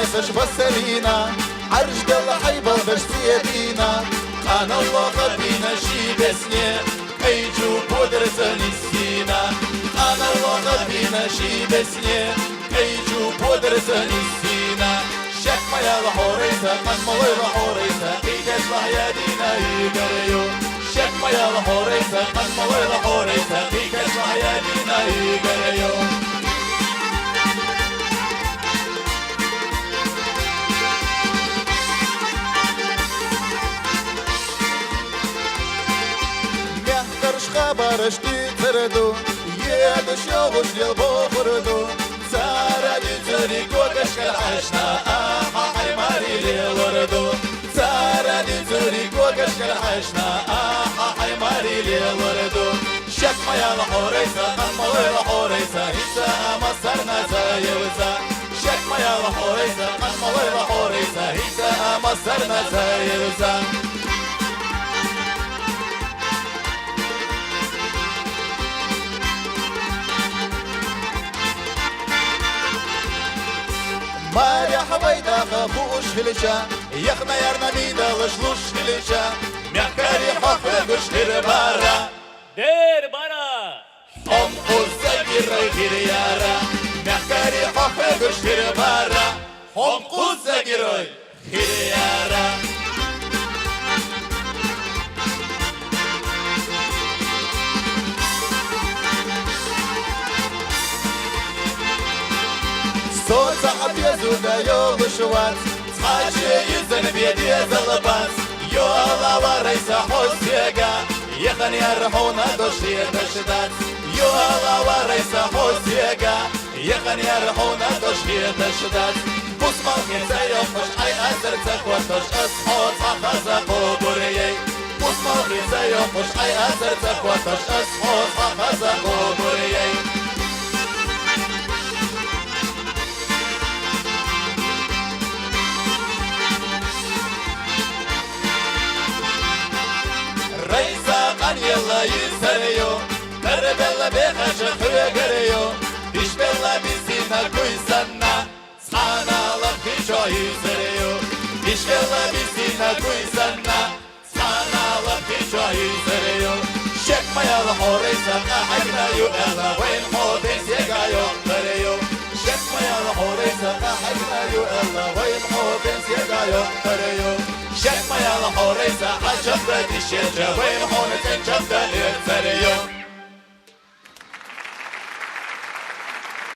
عرسش بسرينا عرش دل حيبة بشتيدينا أنا الله قبينا شي بسني أيجو بودرة نسينا أنا الله قبينا شي بسني أيجو بودرة نسينا شك ما يلحوريسا من مولي لحوريسا إيجاش لحيادينا يقريو شك ما يلحوريسا من مولي لحوريسا إيجاش لحيادينا يقريو خبرش تردو يدش يوش يلبو فردو سارة تري كوكش كالعشنا حي ماري ليلوردو سارة تري كوكش كالعشنا حي ماري ليلوردو شك ما يلحوريسا من مولي لحوريسا هيسا مصرنا زايوزا شك ما يلحوريسا من مولي لحوريسا هيسا مصرنا زايوزا Маря хавайда хабуш хилича, яхна ярна бида лышлуш хилича, мягкари хохля гуштир бара. Дер бара! Он куза гирой гиряра, мягкари хохля гуштир бара. Он куза герой гиряра. Солнце объезду даю вышивать, Цхачи юзен беде залыбать, Юалава рейса хосега, Ехан ярхуна дошли дошдать, Юалава рейса хосега, Ехан ярхуна дошли дошдать. Пусмал хизайофаш, ай азерца хваташ, Асхот ахаза побурей. Пусмал хизайофаш, ай азерца хваташ, Асхот ахаза побурей. Yalla yüzeriyor, Karbella behaşa hügeriyor, İşbella bizina kuysana, sana laf hiço yüzeriyor, İşbella bizina kuysana, sana laf hiço yüzeriyor. Şekmayalı horeysa, ahagna yu ela, Vayn hodin syegayo kariyor. Şekmayalı horeysa, ahagna yu ela, Vayn hodin syegayo kariyor. شك ما يلا حوريسا عجب بدي شجع وين هون تنجب دليل